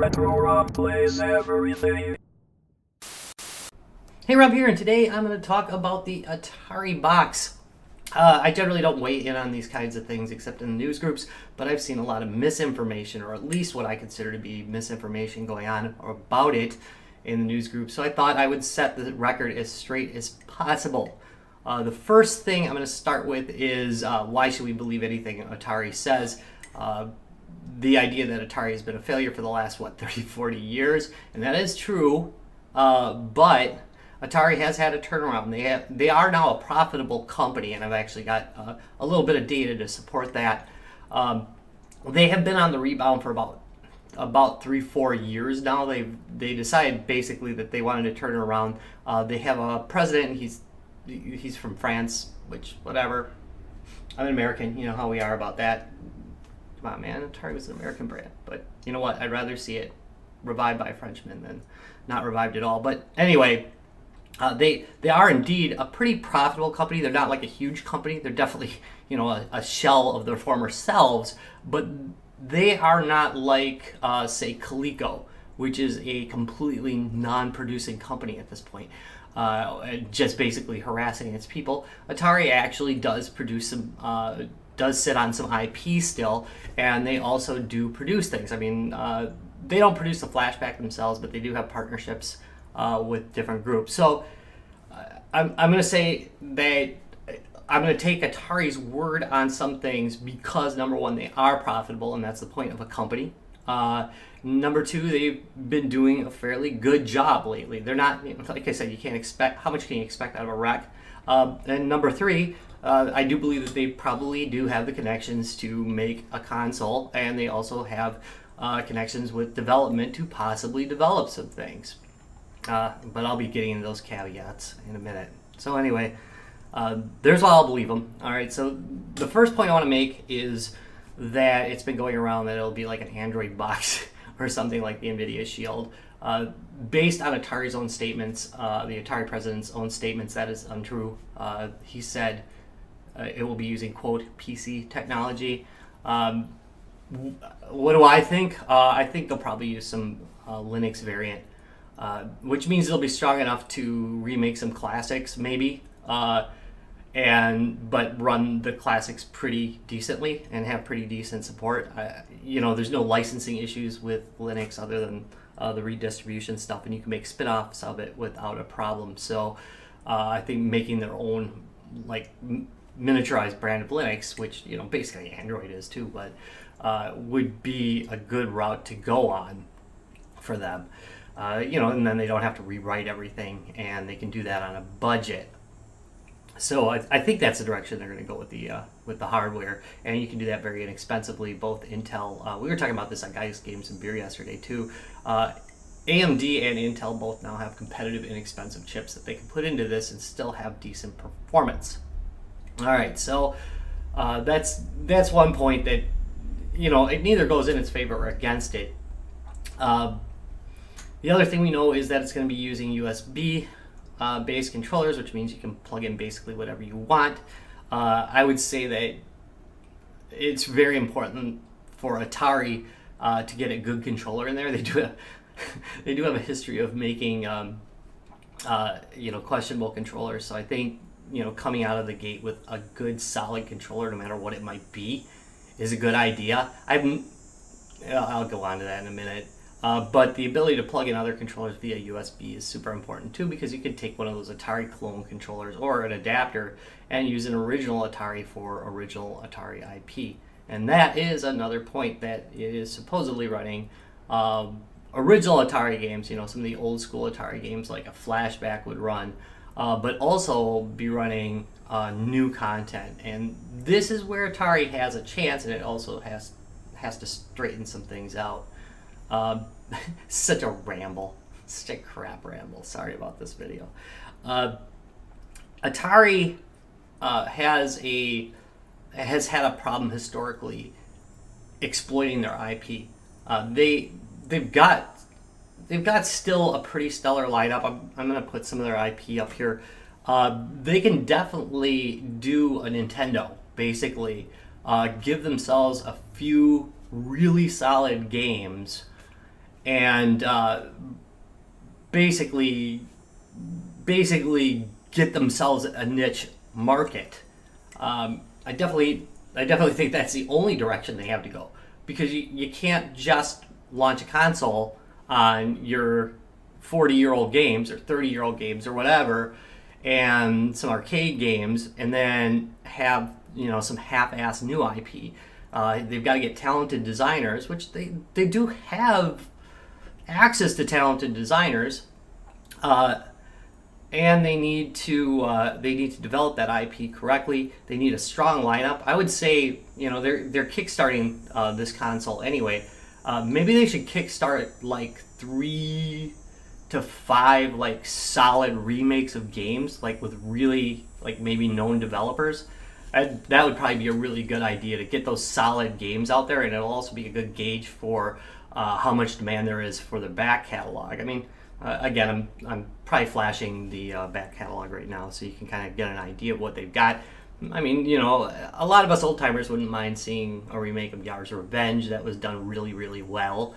Retro Rob plays everything. Hey, Rob here, and today I'm going to talk about the AtariBox. I generally don't weigh in on these kinds of things except in the news groups, but I've seen a lot of misinformation, or at least what I consider to be misinformation going on about it in the news group. So I thought I would set the record as straight as possible. The first thing I'm going to start with is why should we believe anything Atari says? The idea that Atari has been a failure for the last, 30, 40 years, and that is true, but Atari has had a turnaround. They are now a profitable company, and I've actually got a little bit of data to support that. They have been on the rebound for about 3-4 years now. They decided basically that they wanted to turn it around. They have a president. He's from France, which whatever. I'm an American. You know how we are about that. Come on, man. Atari was an American brand, but you know what? I'd rather see it revived by a Frenchman than not revived at all. But anyway. They are indeed a pretty profitable company. They're not like a huge company. They're definitely, a shell of their former selves, but they are not like, say, Coleco, which is a completely non-producing company at this point, just basically harassing its people. Atari actually does produce does sit on some IP still, and they also do produce things. I mean, they don't produce the flashback themselves, but they do have partnerships with different groups. So I'm going to say that I'm going to take Atari's word on some things because, number one, they are profitable, and that's the point of a company. Number two, they've been doing a fairly good job lately. They're not, like I said, you can't expect, how much can you expect out of a rec? And number three, I do believe that they probably do have the connections to make a console, and they also have connections with development to possibly develop some things. But I'll be getting into those caveats in a minute. So anyway, there's why I'll believe them. All right, so the first point I want to make is that it's been going around that it'll be like an Android box or something like the NVIDIA Shield. Based on Atari's own statements, the Atari president's own statements, that is untrue. He said it will be using, quote, PC technology. What do I think? I think they'll probably use some Linux variant. Which means it'll be strong enough to remake some classics, maybe, but run the classics pretty decently and have pretty decent support. There's no licensing issues with Linux other than the redistribution stuff, and you can make spin-offs of it without a problem. So I think making their own miniaturized brand of Linux, which basically Android is too, but would be a good route to go on for them. And then they don't have to rewrite everything, and they can do that on a budget. So I think that's the direction they're going to go with the hardware, and you can do that very inexpensively. Both Intel, we were talking about this on Guys, Games, and Beer yesterday too. AMD and Intel both now have competitive, inexpensive chips that they can put into this and still have decent performance. All right, so that's one point that it neither goes in its favor or against it. The other thing we know is that it's going to be using USB based controllers, which means you can plug in basically whatever you want. I would say that it's very important for Atari to get a good controller in there. They do have a history of making questionable controllers. So I think coming out of the gate with a good solid controller, no matter what it might be, is a good idea. I'll go on to that in a minute. But the ability to plug in other controllers via USB is super important too, because you could take one of those Atari clone controllers or an adapter and use an original Atari for original Atari IP. And that is another point, that it is supposedly running original Atari games, some of the old school Atari games like a Flashback would run, but also be running new content. And this is where Atari has a chance, and it also has to straighten some things out. Such a ramble, such a crap ramble. Sorry about this video. Atari has had a problem historically exploiting their IP. They've got still a pretty stellar lineup. I'm going to put some of their IP up here. They can definitely do a Nintendo, basically. Give themselves a few really solid games and basically get themselves a niche market. I definitely think that's the only direction they have to go, because you can't just launch a console on your 40-year-old games or 30-year-old games or whatever, and some arcade games, and then have some half-ass new IP. They've got to get talented designers, which they do have access to talented designers, and they need to develop that IP correctly. They need a strong lineup. I would say they're kickstarting this console anyway. Maybe they should kickstart like 3 to 5 like solid remakes of games, like with really like maybe known developers. That would probably be a really good idea to get those solid games out there, and it'll also be a good gauge for how much demand there is for the back catalog. I mean, again, I'm probably flashing the back catalog right now, so you can kind of get an idea of what they've got. I mean, a lot of us old timers wouldn't mind seeing a remake of Yar's Revenge that was done really, really well.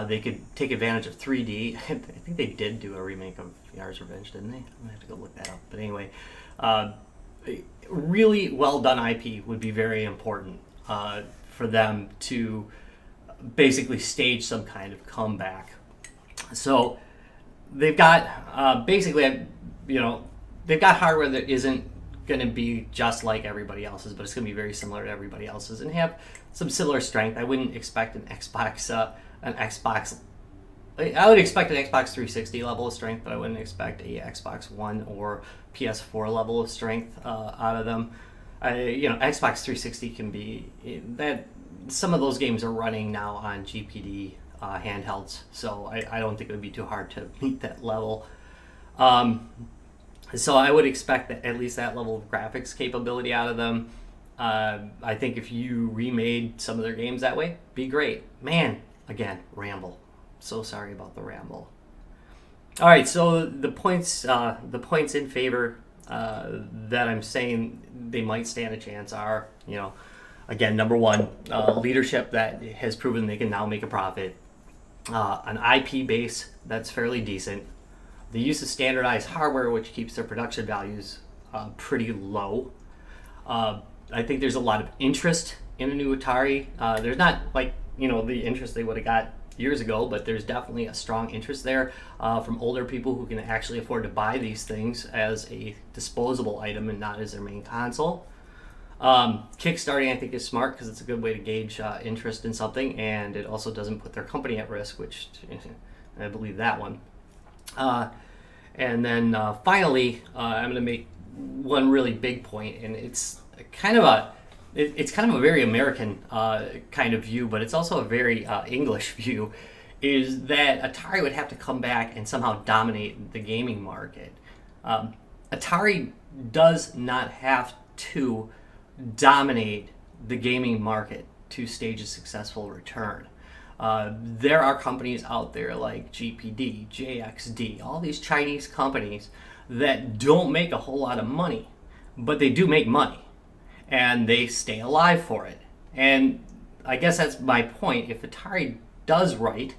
They could take advantage of 3D. I think they did do a remake of Yar's Revenge, didn't they? I'm gonna have to go look that up. But anyway, really well done IP would be very important for them to basically stage some kind of comeback. So they've got they've got hardware that isn't going to be just like everybody else's, but it's going to be very similar to everybody else's and have some similar strength. I wouldn't expect an Xbox. I would expect an Xbox 360 level of strength, but I wouldn't expect a Xbox One or PS4 level of strength out of them. Xbox 360 can be that. Some of those games are running now on GPD handhelds, so I don't think it would be too hard to meet that level. So I would expect that at least that level of graphics capability out of them. I think if you remade some of their games that way, be great. Man, again, ramble. So sorry about the ramble. All right, so the points in favor that I'm saying they might stand a chance are, again, number one, leadership that has proven they can now make a profit, an IP base that's fairly decent, the use of standardized hardware which keeps their production values pretty low. I think there's a lot of interest in a new Atari. There's not the interest they would have got years ago, but there's definitely a strong interest there from older people who can actually afford to buy these things as a disposable item and not as their main console. Kickstarting, I think, is smart because it's a good way to gauge interest in something, and it also doesn't put their company at risk, which I believe that one. And then finally, I'm going to make one really big point, and it's kind of a very American kind of view, but it's also a very English view, is that Atari would have to come back and somehow dominate the gaming market. Atari does not have to dominate the gaming market to stage a successful return. There are companies out there like GPD, JXD, all these Chinese companies that don't make a whole lot of money, but they do make money, and they stay alive for it. And I guess that's my point. If Atari does right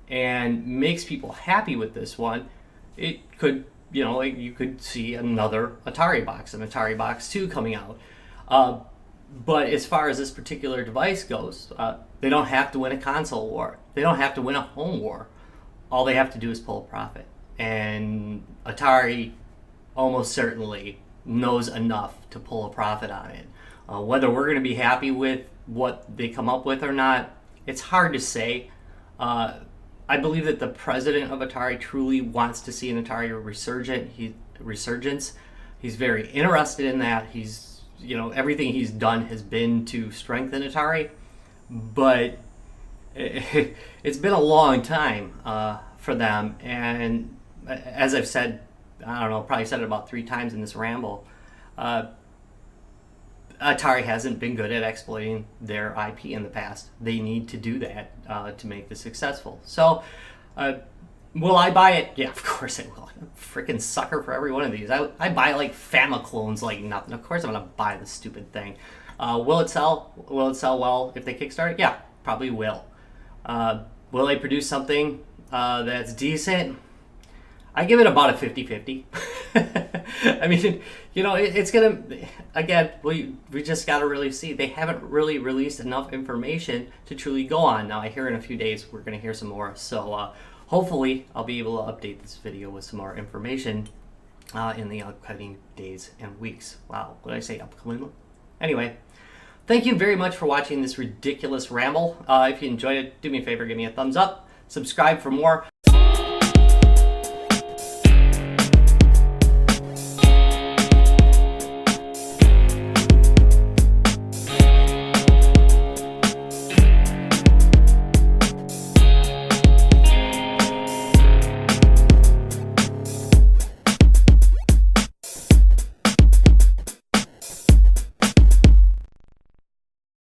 and makes people happy with this one, it could, you could see another AtariBox, an AtariBox 2 coming out. But as far as this particular device goes, they don't have to win a console war. They don't have to win a home war. All they have to do is pull a profit. And Atari almost certainly knows enough to pull a profit on it. Whether we're going to be happy with what they come up with or not, it's hard to say. I believe that the president of Atari truly wants to see an Atari resurgence. He's very interested in that. Everything he's done has been to strengthen Atari, but it's been a long time for them. And as I've said, I don't know, probably said it about 3 times in this ramble, Atari hasn't been good at exploiting their IP in the past. They need to do that to make this successful. So, will I buy it? Yeah, of course I will. I'm a freaking sucker for every one of these. I buy like Famiclones like nothing. Of course I'm going to buy the stupid thing. Will it sell? Will it sell well if they kickstart it? Yeah, probably will. Will they produce something that's decent? I give it about a 50-50. I mean, you know, it's gonna, again, we just gotta really see. They haven't really released enough information to truly go on. Now I hear in a few days we're gonna hear some more, so hopefully I'll be able to update this video with some more information in the upcoming days and weeks. Wow, what did I say, upcoming? Anyway, thank you very much for watching this ridiculous ramble. If you enjoyed it, do me a favor, give me a thumbs up, subscribe for more.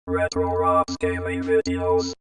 Retro Rocks gaming videos.